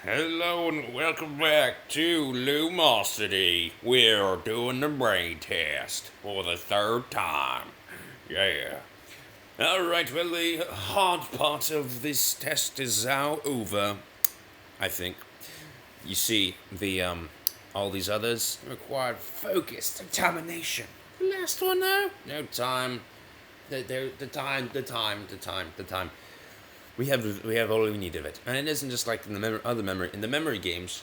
Hello and welcome back to Lumosity. We're doing the brain test for the third time. Yeah. Alright, well, the hard part of this test is now over, I think. You see, all these others required focus, determination. The last one, though, no time. The time. We have all we need of it, and it isn't just like in the in the memory games,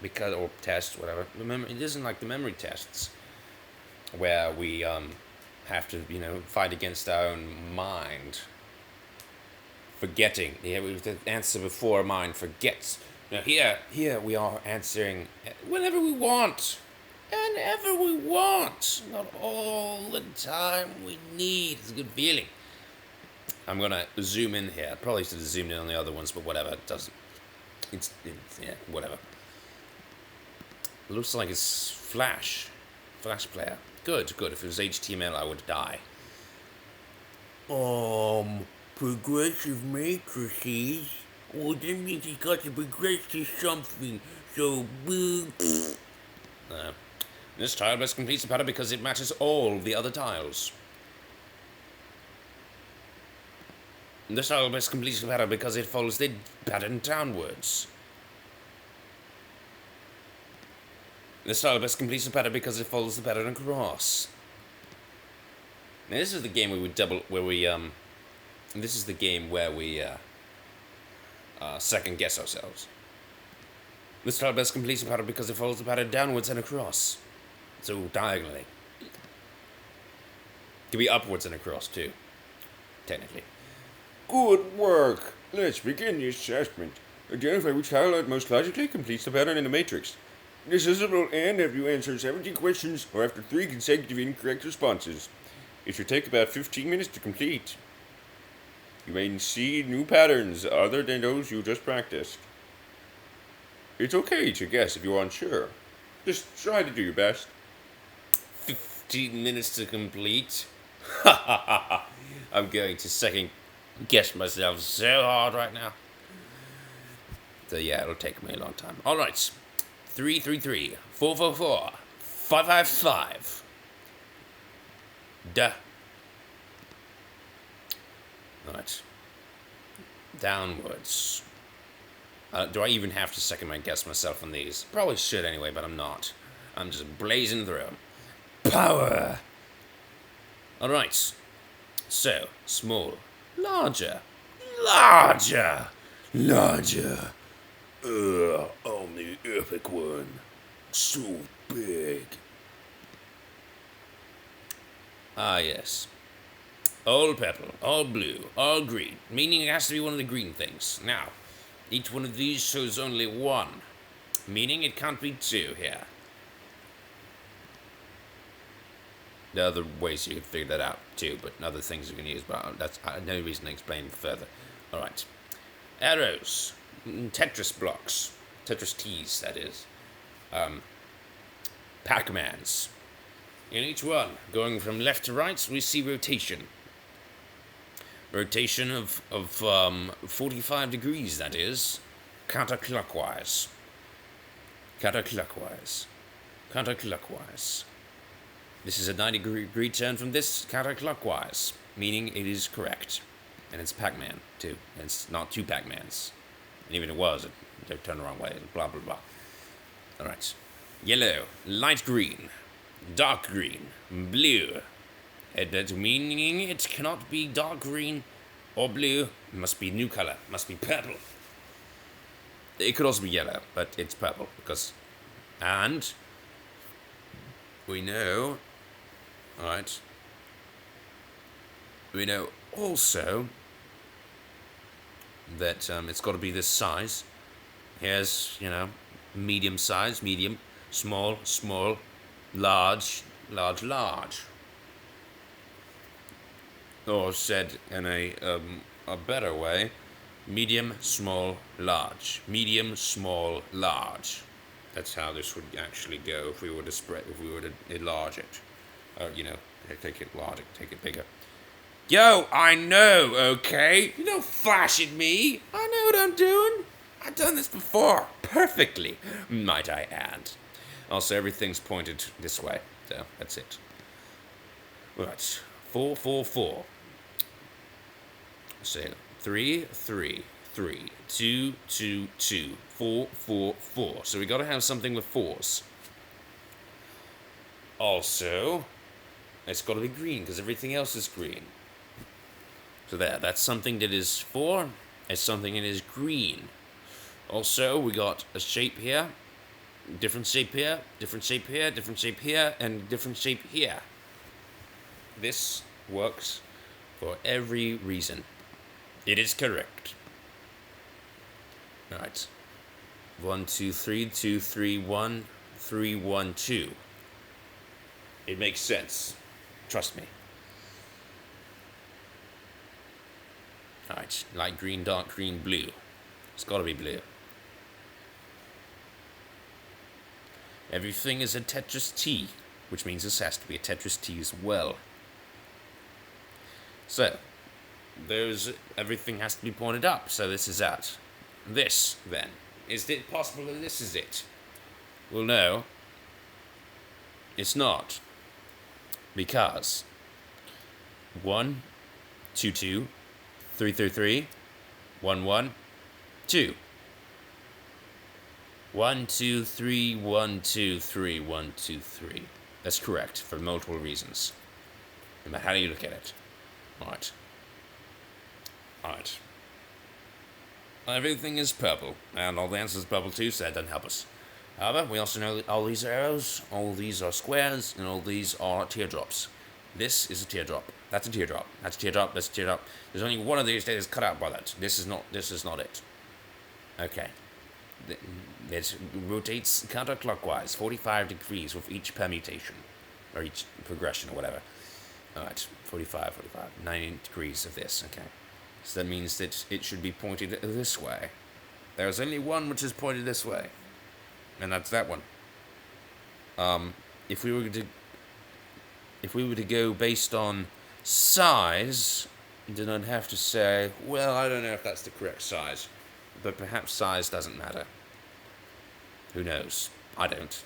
because or tests whatever. It isn't like the memory tests where we have to fight against our own mind, forgetting. Yeah, we have to answer before our mind forgets. Now here we are answering whenever we want. Whenever we want, not all the time we need. It's a good feeling. I'm gonna zoom in here. Probably should have zoomed in on the other ones, but whatever. It doesn't. Yeah, whatever. It looks like it's Flash player. Good. If it was HTML, I would die. Progressive matrices. Well, that means it's got to progress to something. So, this tile best completes the pattern because it matches all the other tiles. This tile best completes the pattern because it follows the pattern downwards. This tile best completes the pattern because it follows the pattern across. Now this is the game this is the game where we second guess ourselves. This tile best completes the pattern because it follows the pattern downwards and across. So diagonally. Could be upwards and across too, technically. Good work. Let's begin the assessment. Identify which highlight most logically completes the pattern in the matrix. This assessment will end after you answer 17 questions or after 3 consecutive incorrect responses. It should take about 15 minutes to complete. You may see new patterns other than those you just practiced. It's okay to guess if you're unsure. Just try to do your best. 15 minutes to complete? I'm going to second guess myself so hard right now. So yeah, it'll take me a long time. Alright. 333 444 555. Duh. Alright. Downwards. Do I even have to second my guess myself on these? Probably should anyway, but I'm not. I'm just blazing through them. Power! Alright. So, small. Larger. Larger! Larger. I'm the epic one. So big. Ah, yes. All purple, all blue, all green. Meaning it has to be one of the green things. Now, each one of these shows only one. Meaning it can't be two here. There are other ways you can figure that out too, but other things you can use, but that's no reason to explain further. Alright. Arrows. Tetris blocks. Tetris T's, that is. Pac-Mans. In each one, going from left to right, we see rotation. Rotation of 45 degrees, that is. Counterclockwise. Counterclockwise. Counterclockwise. This is a 90-degree turn from this counterclockwise, meaning it is correct. And it's Pac-Man, too. And it's not two Pac-Mans. And even if it was, it turned the wrong way. Blah, blah, blah. Alright. Yellow. Light green. Dark green. Blue. That meaning it cannot be dark green or blue. It must be a new color. It must be purple. It could also be yellow, but it's purple. And we know... Alright. We know also that it's got to be this size. Here's, medium size, medium, small, small, large, large, large. Or said in a better way, medium, small, large. Medium, small, large. That's how this would actually go if we were to enlarge it. Take it larger, take it bigger. Yo, I know, okay? You don't flash at me. I know what I'm doing. I've done this before. Perfectly, might I add. Also, everything's pointed this way. So, that's it. Right. 4, 4, 4. So, 3, 3, 3, 2, 2, 2, 4, 4, 4. So we got to have something with 4s. Also, it's got to be green because everything else is green. So that's something that is 4. It's something that is green. Also, we got a shape here, different shape here, different shape here, different shape here, and different shape here. This works for every reason. It is correct. Alright. 1, 2, 3, 2, 3, 1, 3, 1, 2. It makes sense. Trust me. Alright. Light green, dark green, blue. It's gotta be blue. Everything is a Tetris T, which means this has to be a Tetris T as well. So, everything has to be pointed up, so this is out. This, then. Is it possible that this is it? Well, no. It's not. Because 1, 2, 2, 3, 3, 3, 1, 1, 2. 1, 2, 3, 1, 2, 3, 1, 2, 3. That's correct, for multiple reasons. No matter how you look at it. Alright. Alright. Everything is purple, and all the answers are purple too, so that doesn't help us. However, we also know that all these are arrows, all these are squares, and all these are teardrops. This is a teardrop. That's a teardrop. That's a teardrop. That's a teardrop. There's only one of these that is cut out by that. This is not it. Okay. It rotates counterclockwise, 45 degrees with each permutation, or each progression, or whatever. Alright, 45, 90 degrees of this, okay. So that means that it should be pointed this way. There's only one which is pointed this way, and that's that one. If we were to go based on size, then I'd have to say, well, I don't know if that's the correct size, but perhaps size doesn't matter. Who knows? I don't.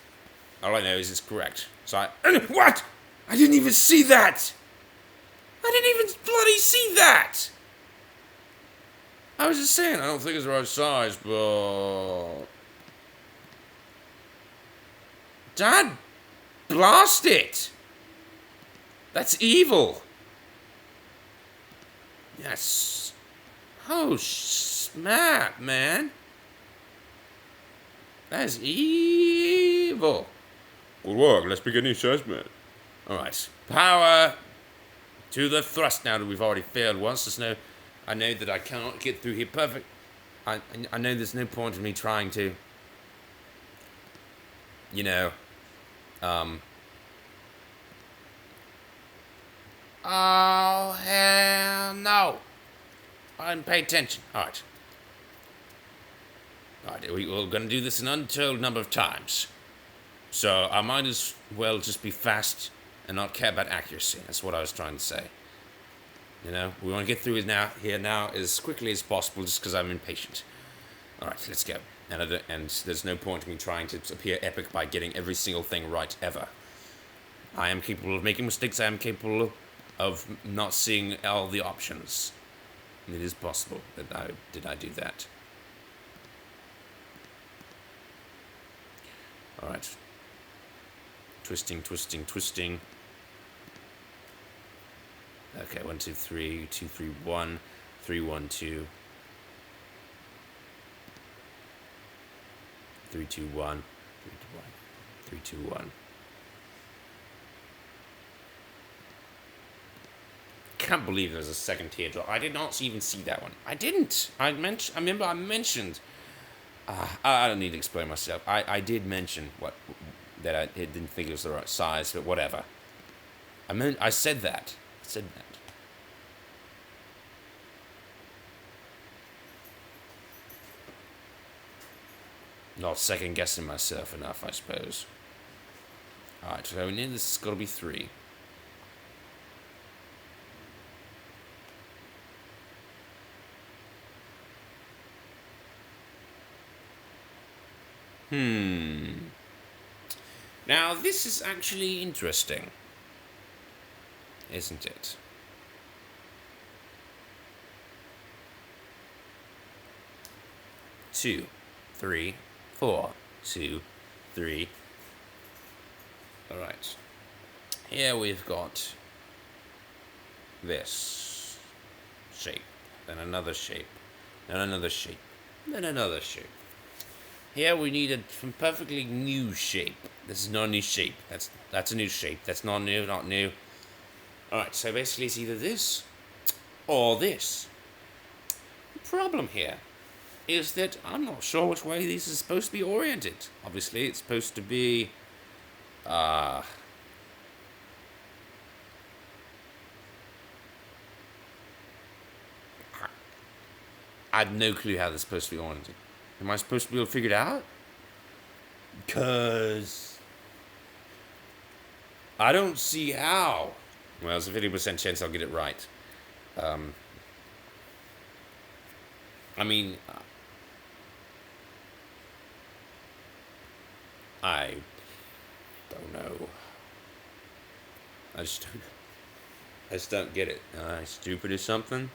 All I know is it's correct. So what? I didn't even see that! I didn't even bloody see that! I was just saying, I don't think it's the right size, but... Dad, blast it! That's evil! Yes. Oh, snap, man. That is evil. Good work. Let's begin the assessment. Alright. Power to the thrust now that we've already failed once. I know that I cannot get through here perfect. I know there's no point in me trying to, you know, oh, hell no. I didn't pay attention. Alright. Alright, we're going to do this an untold number of times. So I might as well just be fast and not care about accuracy. That's what I was trying to say. You know, we want to get through it now as quickly as possible just because I'm impatient. Alright, let's go. And there's no point in me trying to appear epic by getting every single thing right, ever. I am capable of making mistakes. I am capable of not seeing all the options. And it is possible that I do that. Alright. Twisting, twisting, twisting. Okay, 1, 2, 3, 2, 3, 1, 3, 1, 2. 3, 2, 1, 3, 2, 1, 3, 2, 1. Can't believe there's a second teardrop. I did not even see that one. I didn't. I remember I mentioned. I don't need to explain myself. I did mention that I didn't think it was the right size, but whatever. I said that. I said that. Not second guessing myself enough, I suppose. Alright, so this has got to be 3. Now, this is actually interesting, isn't it? Two, three, four, 2, 3. All right. Here we've got this shape, then another shape, then another shape, then another shape. Here we need a perfectly new shape. This is not a new shape. That's a new shape. That's not new, not new. All right, so basically it's either this or this. The problem here is that I'm not sure which way this is supposed to be oriented. Obviously, it's supposed to be, I have no clue how this is supposed to be oriented. Am I supposed to be able to figure it out? Because I don't see how. Well, there's a 50% chance I'll get it right. I mean, I don't know. I just don't get it. Am I stupid or something?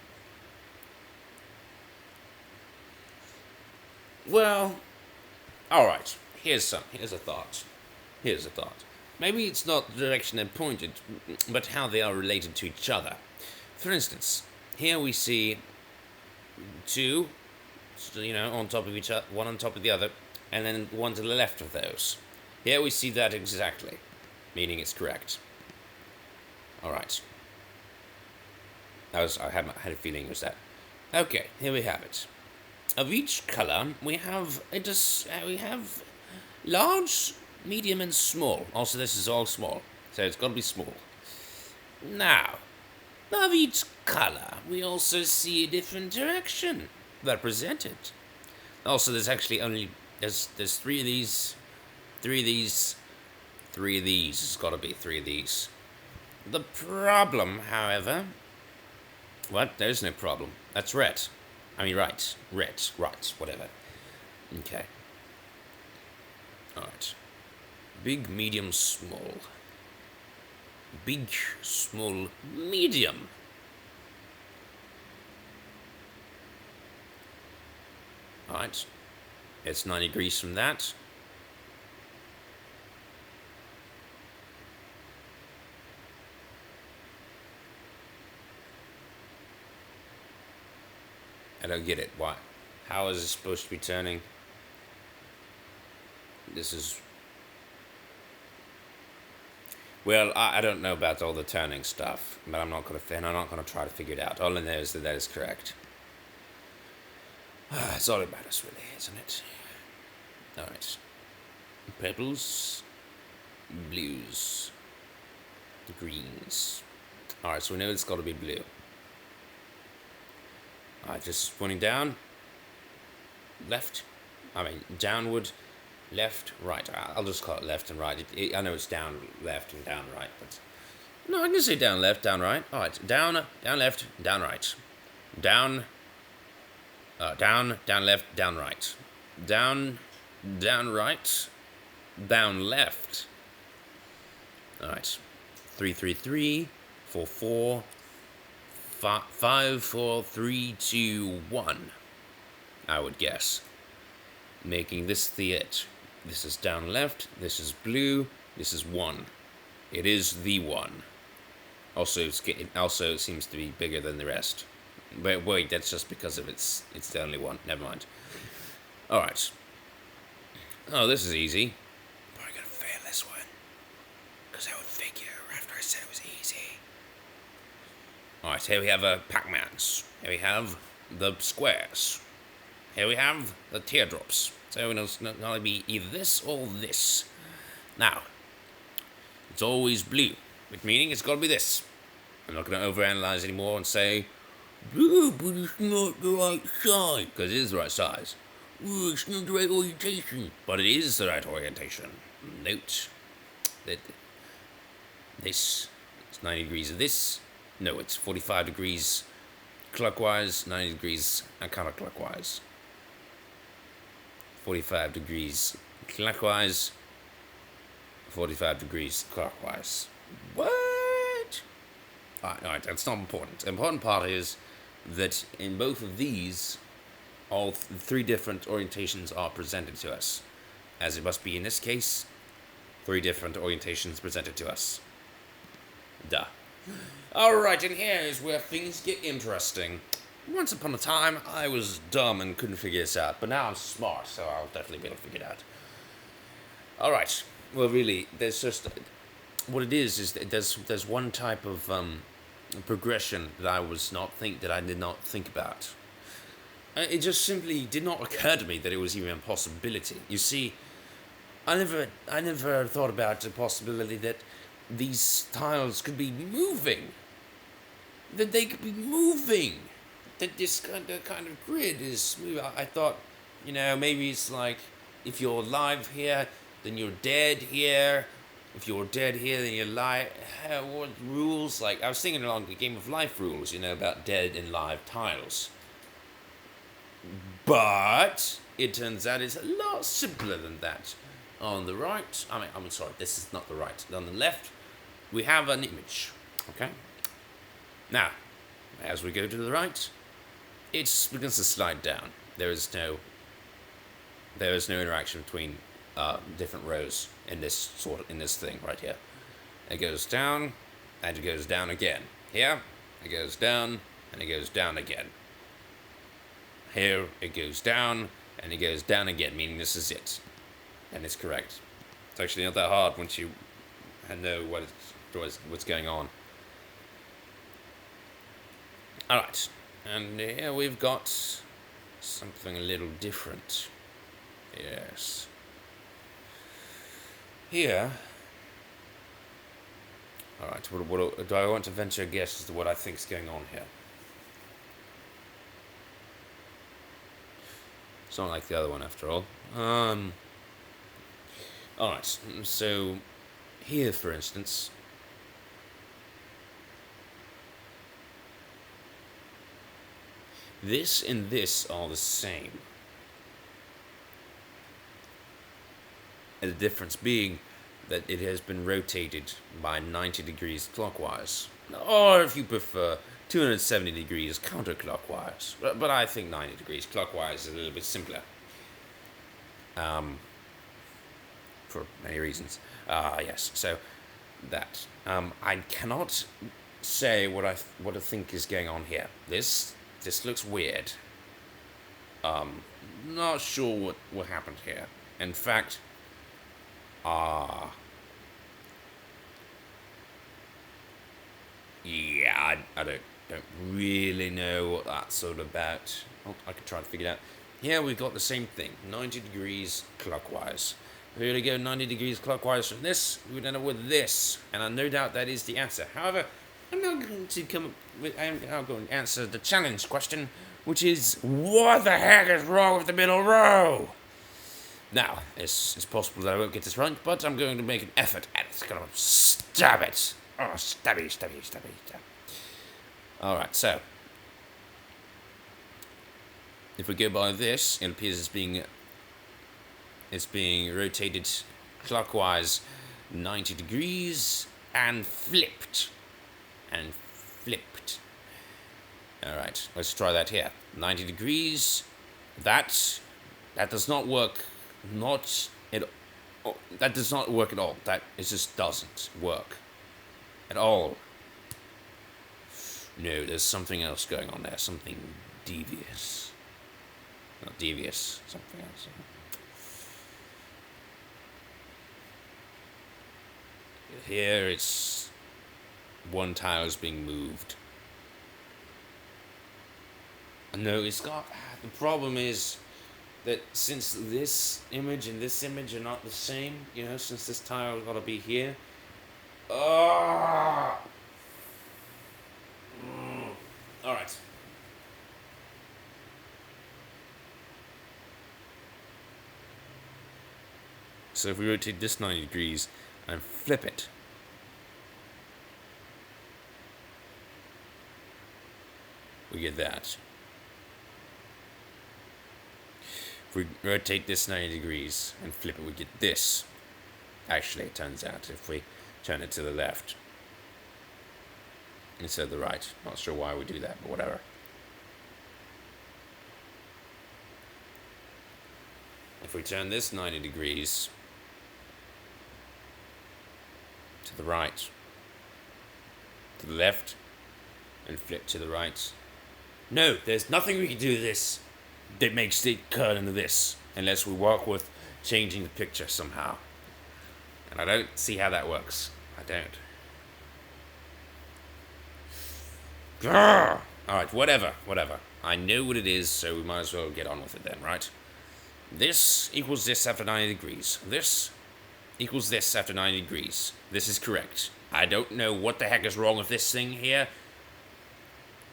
Well, all right. Here's a thought. Here's a thought. Maybe it's not the direction they're pointed, but how they are related to each other. For instance, here we see two, on top of each other, one on top of the other, and then one to the left of those. Here we see that exactly, meaning it's correct. All right. I had a feeling it was that. Okay, here we have it. Of each color, we have large, medium, and small. Also, this is all small, so it's got to be small. Now, of each color, we also see a different direction represented. Also, there's actually there's 3 of these, 3 of these, 3 of these. It's got to be 3 of these. The problem, however, there's no problem. That's red. I mean, right, whatever. Okay. Alright. Big, medium, small. Big, small, medium. Alright. It's 90 degrees from that. I don't get it. Why? How is it supposed to be turning? This is... Well, I don't know about all the turning stuff, but I'm not gonna try to figure it out. All I know is that is correct. That's all that matters, really, isn't it? All right. Purples, blues, greens. All right, so we know it's got to be blue. Alright, just pointing down, downward, left, right. I'll just call it left and right. I know it's down, left, and down, right, but... No, I can say down, left, down, right. Alright, down, left, down, right. Down, left, down, right. Down, right, down, left. Alright. 3, 3, 3, 4, 4... 5, 4, 3, 2, 1, I would guess. Making this the it. This is down left, this is blue, this is 1. It is the 1. Also, it seems to be bigger than the rest. But wait, that's just because of it's the only one. Never mind. Alright. Oh, this is easy. Probably gonna fail this one. Because I would figure after I said it was easy. Alright, here we have Pac-Mans. Here we have the squares. Here we have the teardrops. So it's going to be either this or this. Now, it's always blue, which meaning it's got to be this. I'm not going to overanalyze anymore and say, blue, but it's not the right size. Because it is the right size. Ooh, it's not the right orientation. But it is the right orientation. Note that this is 90 degrees of this. No, it's 45 degrees clockwise, 90 degrees counterclockwise. 45 degrees clockwise, 45 degrees clockwise. What? Alright, that's not important. The important part is that in both of these, all three different orientations are presented to us. As it must be in this case, three different orientations presented to us. Duh. Alright, and here is where things get interesting. Once upon a time, I was dumb and couldn't figure this out, but now I'm smart, so I'll definitely be able to figure it out. Alright, well really, there's just... What it is that there's one type of progression that I did not think about. It just simply did not occur to me that it was even a possibility. You see, I never thought about the possibility that these tiles could be moving. That they could be moving. That this kind of grid is smooth. I thought, maybe it's like, if you're alive here, then you're dead here. If you're dead here, then you're alive. What rules? Like, I was thinking along the Game of Life rules, about dead and live tiles. But it turns out it's a lot simpler than that. On the right, I'm sorry, this is not the right. On the left, we have an image. Okay? Now, as we go to the right, it begins to slide down. There is no interaction between different rows in this thing right here. It goes down, and it goes down again. Here, it goes down, and it goes down again. Here, it goes down, and it goes down again, meaning this is it. And it's correct. It's actually not that hard once you know what's going on. Alright, and here we've got something a little different. Yes. Here. Alright, what do I want to venture a guess as to what I think is going on here? It's not like the other one, after all. Alright, so here, for instance, this and this are the same. And the difference being that it has been rotated by 90 degrees clockwise. Or, if you prefer, 270 degrees counterclockwise. But I think 90 degrees clockwise is a little bit simpler. For many reasons. Yes, so that. I cannot say what I think is going on here. This looks weird. Not sure what happened here. In fact, yeah, I don't really know what that's all about. Oh, I could try to figure it out. Here we've got the same thing, 90 degrees clockwise. If we were to go 90 degrees clockwise from this, we would end up with this. And I no doubt that is the answer. However, I'm not going to answer the challenge question, which is, what the heck is wrong with the middle row? Now, it's possible that I won't get this right, but I'm going to make an effort at it. Gonna stab it. Oh, stabby. Alright, so if we go by this, it appears it's being rotated clockwise 90 degrees and flipped. Alright, let's try that here. 90 degrees. That does not work. That does not work at all. It just doesn't work at all. No, there's something else going on there. Something devious. Not devious. Something else. Here it's one tile is being moved. No, it's got. The problem is that since this image and this image are not the same, since this tile got to be here. Alright. So if we rotate this 90 degrees and flip it, we get that. If we rotate this 90 degrees and flip it, we get this. Actually, it turns out, if we turn it to the left instead of the right. Not sure why we do that, but whatever. If we turn this 90 degrees to the right, to the left, and flip to the right. No, there's nothing we can do to this that makes it curl into this, unless we work with changing the picture somehow. And I don't see how that works. I don't. Alright, whatever. I know what it is, so we might as well get on with it then, right? This equals this after 90 degrees. This equals this after 90 degrees. This is correct. I don't know what the heck is wrong with this thing here.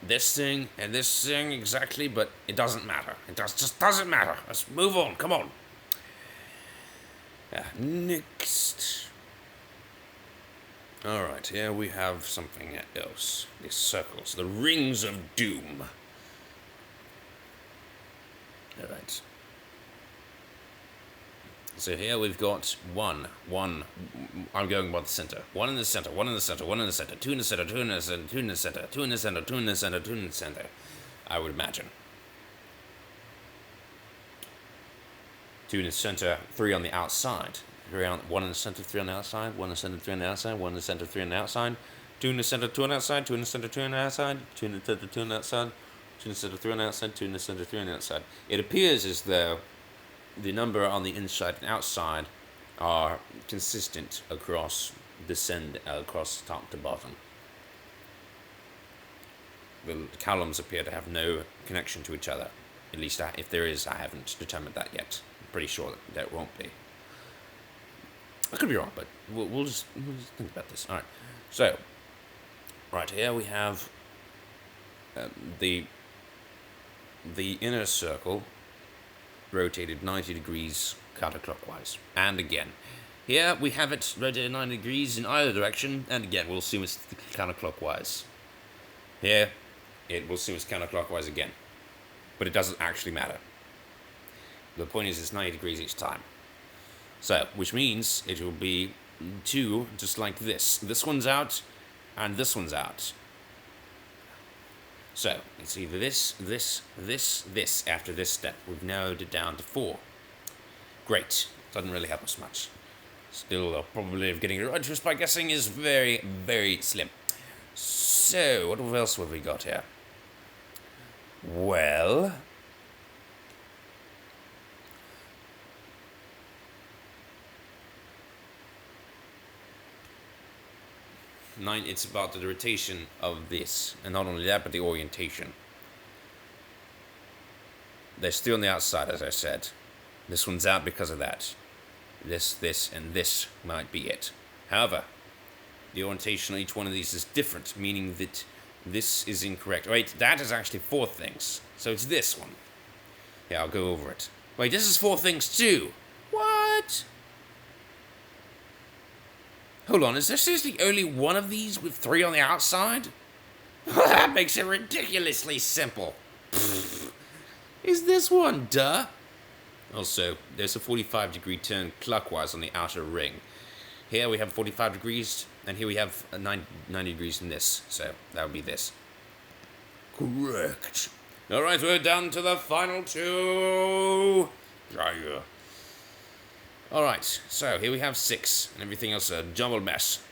This thing and this thing exactly, but it doesn't matter. It just doesn't matter. Let's move on. Come on. Next. Alright, here we have something else. These circles. The rings of doom. Alright. So here we've got one. I'm going by the center. One in the center, one in the center, one in the center, two in the center, two in the center, two in the center, two in the center, two in the center, two in the center. I would imagine. Two in the center, three on the outside. One in the center, three on the outside. One in the center, three on the outside. One in the center, three on the outside. Two in the center, two on the outside. Two in the center, two on the outside. Two in the center, two on the outside. Two in the center, three on the outside. Two in the center, three on the outside. It appears as though the number on the inside and outside are consistent across across top to bottom. The columns appear to have no connection to each other. At least if there is, I haven't determined that yet. I'm pretty sure that there won't be. I could be wrong, but we'll just think about this. All right. So, right here we have the inner circle rotated 90 degrees counterclockwise. And again, here we have it rotated 90 degrees in either direction, and again, we'll assume it's counterclockwise. Here, we'll assume it's counterclockwise again. But it doesn't actually matter. The point is it's 90 degrees each time. So, which means it will be two, just like this. This one's out, and this one's out. So, it's either this after this step. We've narrowed it down to 4. Great. Doesn't really help us much. Still, the probability of getting it right just by guessing is very, very slim. So, what else have we got here? Well, it's about the rotation of this, and not only that, but the orientation. They're still on the outside, as I said. This one's out because of that. This, and this might be it. However, the orientation on each one of these is different, meaning that this is incorrect. Wait, that is actually 4 things. So it's this one. Yeah, I'll go over it. Wait, this is 4 things too. What? Hold on, is there seriously only one of these with 3 on the outside? That makes it ridiculously simple. Is this one, duh? Also, there's a 45-degree turn clockwise on the outer ring. Here we have 45 degrees, and here we have 90 degrees in this. So, that would be this. Correct. Alright, we're down to the final 2. Yeah. Alright, so here we have 6, and everything else a jumbled mess.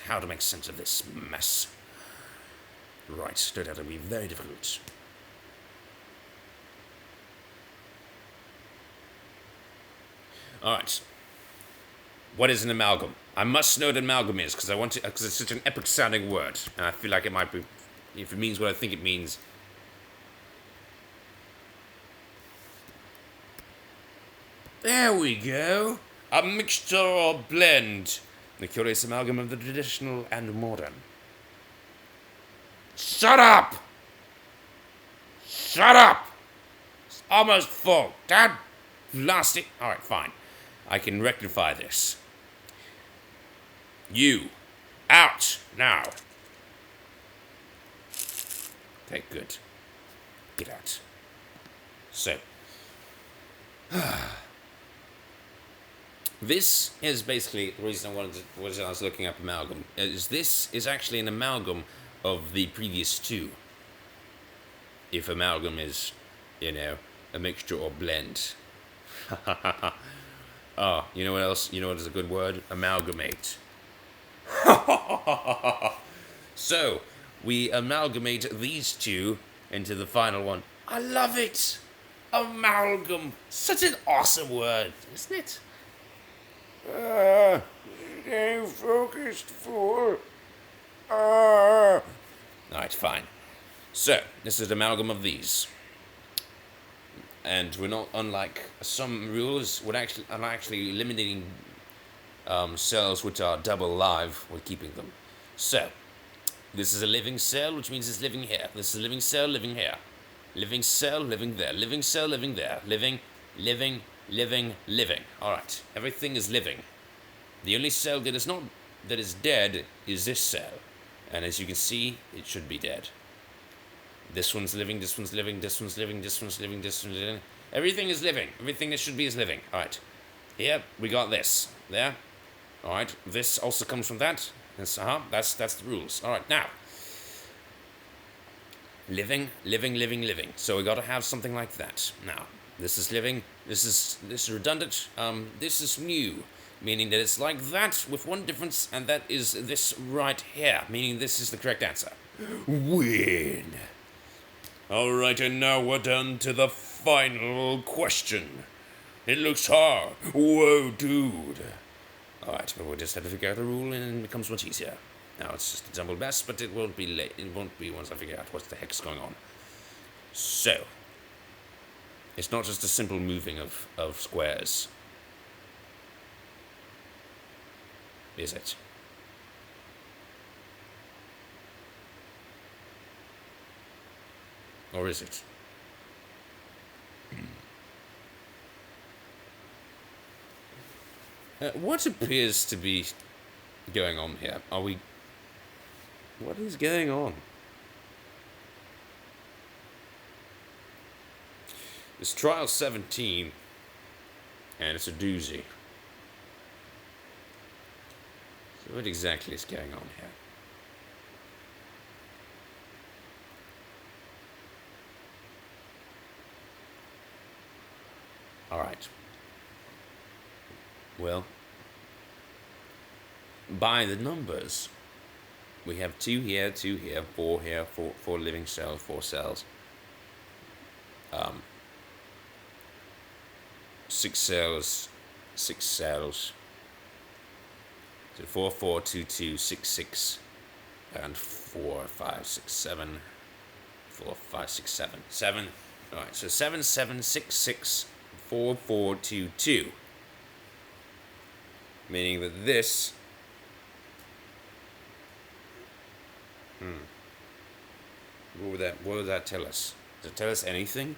How to make sense of this mess? Right, that'll be very difficult. Alright. What is an amalgam? I must know what an amalgam is, because it's such an epic sounding word, and I feel like it might be, if it means what I think it means. There we go. A mixture or blend. The curious amalgam of the traditional and modern. Shut up! Shut up! It's almost full. God blast it. Alright, fine. I can rectify this. You. Out. Now. Okay, good. Get out. So, This is basically the reason I was looking up amalgam. This is actually an amalgam of the previous two. If amalgam is, a mixture or blend. Oh, you know what else? You know what is a good word? Amalgamate. So, we amalgamate these two into the final one. I love it! Amalgam. Such an awesome word, isn't it? Stay focused, fool. Alright, fine. So, this is an amalgam of these. And we're not, unlike some rules, are actually eliminating cells which are double live. We're keeping them. So, this is a living cell, which means it's living here. This is a living cell, living here. Living cell, living there. Living cell, living there. Living, living, living. Alright, everything is living. The only cell that is dead is this cell. And as you can see, it should be dead. This one's living, this one's living, this one's living, this one's living, this one's living. Everything is living. Everything that should be is living. Alright. Here, we got this. There. Alright. This also comes from that. That's the rules. Alright, now. Living, living, living, living. So we gotta have something like that. Now, this is living, this is redundant, this is new. Meaning that it's like that with one difference, and that is this right here. Meaning this is the correct answer. Win. Alright, and now we're down to the final question. It looks hard. Whoa, dude. Alright, but we'll just have to figure out the rule and it becomes much easier. Now it's just a jumbled mess, but it won't be late. It won't be once I figure out what the heck's going on. So, it's not just a simple moving of squares. Is it? Or is it? What appears to be going on here? What is going on? It's trial 17, and it's a doozy. So what exactly is going on here? Alright. Well, by the numbers, we have 2 here, 4 here, 4 living cells, 4 cells. 6 cells, 6 cells. So 4, 4, 2, 2, 6, 6, and 4, 5, 6, 7, 4, 5, 6, 7, 7. Alright, so 7, 7, 6, 6, 4, 4, 2, 2. Meaning that this... What would that tell us? Does it tell us anything?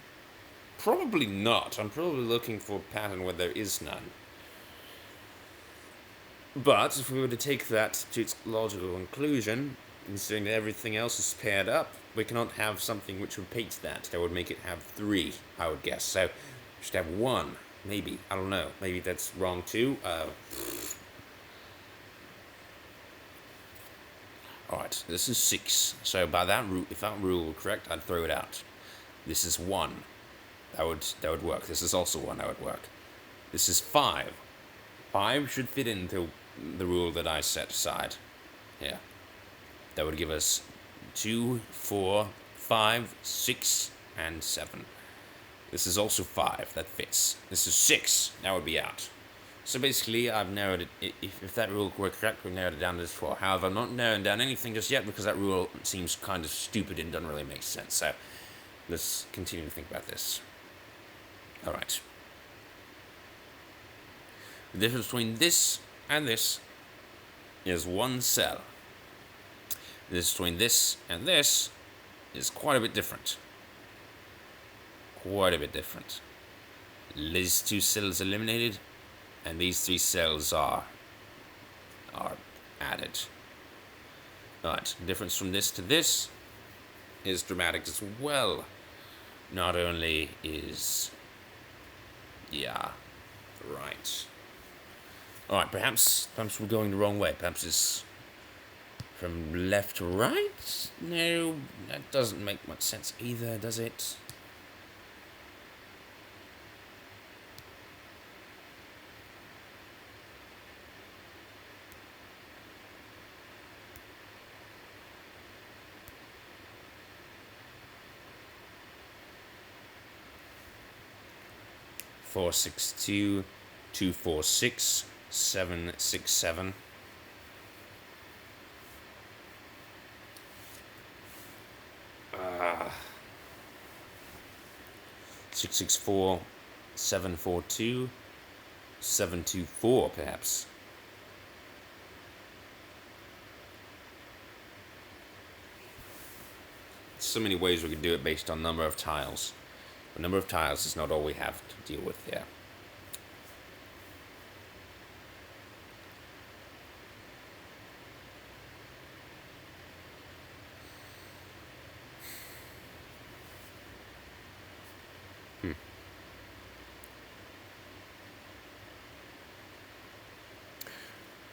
Probably not. I'm probably looking for a pattern where there is none. But if we were to take that to its logical conclusion, considering that everything else is paired up, we cannot have something which repeats that. That would make it have 3, I would guess. So, we should have 1, maybe. I don't know. Maybe that's wrong too. Alright, this is 6. So by that rule, if that rule were correct, I'd throw it out. This is 1. That would work. This is also 1. That would work. This is 5. 5 should fit into the rule that I set aside. Yeah. That would give us 2, 4, 5, 6, and 7. This is also 5. That fits. This is 6. That would be out. So basically, I've narrowed it. If that rule were correct, we've narrowed it down to 4. However, I'm not narrowing down anything just yet because that rule seems kind of stupid and doesn't really make sense. So let's continue to think about this. Alright. The difference between this and this is 1 cell. The difference between this and this is quite a bit different. Quite a bit different. These 2 cells eliminated, and these 3 cells are added. Alright, the difference from this to this is dramatic as well. Not only is Yeah. Right. Alright, perhaps we're going the wrong way. Perhaps it's from left to right? No, that doesn't make much sense either, does it? Four six two 246 767. Ah. 664 742 724, perhaps. So many ways we could do it based on number of tiles. The number of tiles is not all we have to deal with here.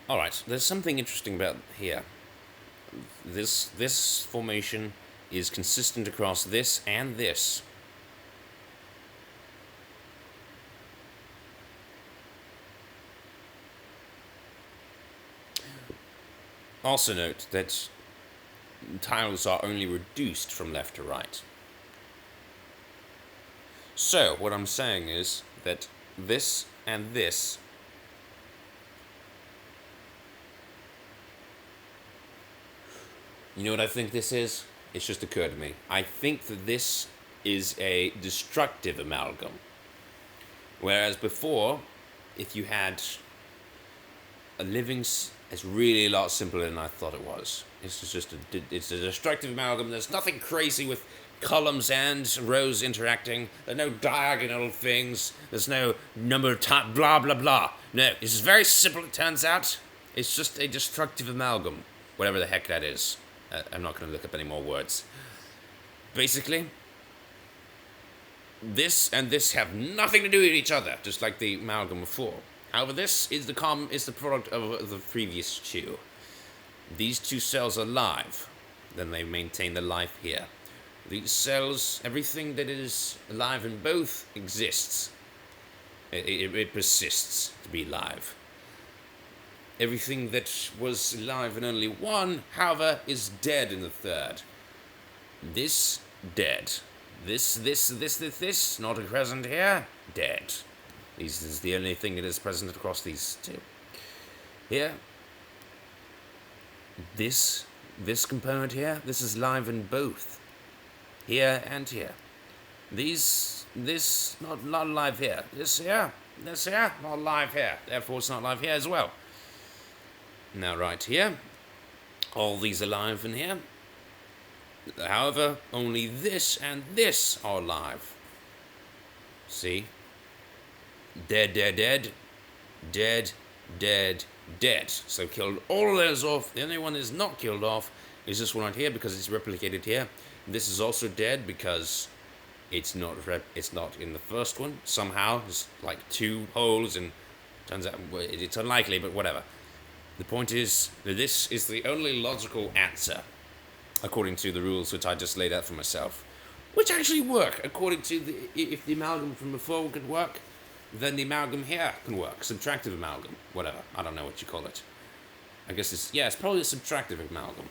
Alright, there's something interesting about here. This formation is consistent across this and this. Also note that tiles are only reduced from left to right. So, what I'm saying is that this and this you know what I think this is? It's just occurred to me. I think that this is a destructive amalgam. Whereas before, if you had a living... It's really a lot simpler than I thought it was. It's a destructive amalgam. There's nothing crazy with columns and rows interacting. There's no diagonal things. There's no number of time, blah, blah, blah. No, this is very simple, it turns out. It's just a destructive amalgam. Whatever the heck that is. I'm not going to look up any more words. Basically, this and this have nothing to do with each other, just like the amalgam before. However, this is the product of the previous two. These two cells are live, then they maintain the life here. These cells, everything that is alive in both exists. It persists to be live. Everything that was alive in only one, however, is dead in the third. This, dead. This, not present here, dead. This is the only thing that is present across these two. Here, this component here, this is live in both. Here and here. This, not live here. This here, not live here. Therefore, it's not live here as well. Now, right here, all these are live in here. However, only this and this are live. See? Dead, dead, dead. Dead, dead, dead. So killed all of those off. The only one that is not killed off is this one right here because it's replicated here. This is also dead because it's not in the first one. Somehow, there's like two holes and turns out it's unlikely, but whatever. The point is that this is the only logical answer, according to the rules which I just laid out for myself, which actually work. According to if the amalgam from before could work, then the amalgam here can work. Subtractive amalgam, whatever. I don't know what you call it. I guess it's probably a subtractive amalgam.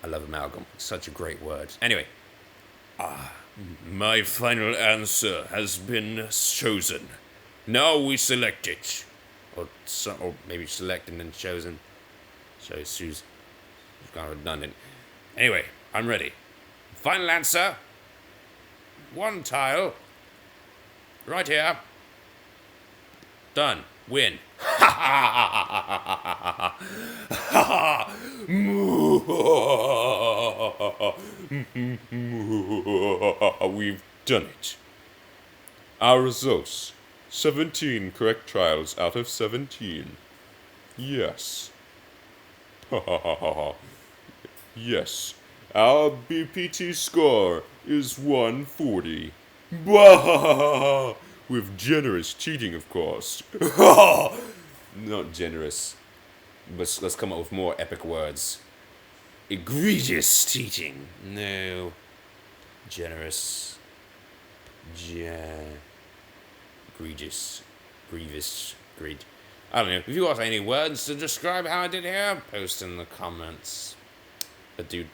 I love amalgam. It's such a great word. Anyway, my final answer has been chosen. Now we select it. Or maybe select and then chosen. So it's kind of redundant. Anyway, I'm ready. Final answer. One tile. Right here. Done. Win. We've done it. Our results. 17 correct trials out of 17. Yes. Yes. Our BPT score is 140. with generous cheating, of course. Not generous. But let's come up with more epic words. Egregious cheating. No. Generous. Egregious. Grievous. Greed. I don't know. If you have any words to describe how I did here, post in the comments. But do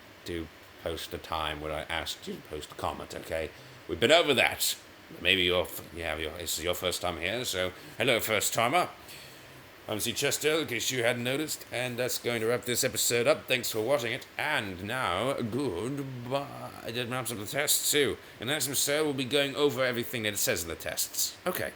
post the time when I asked you to post a comment, okay? We've been over that. Maybe this is your first time here, so hello, first timer. I'm CChesster, in case you hadn't noticed, and that's going to wrap this episode up. Thanks for watching it, and now, goodbye. I did wrap up the tests, too. In the next episode, we'll be going over everything that it says in the tests. Okay,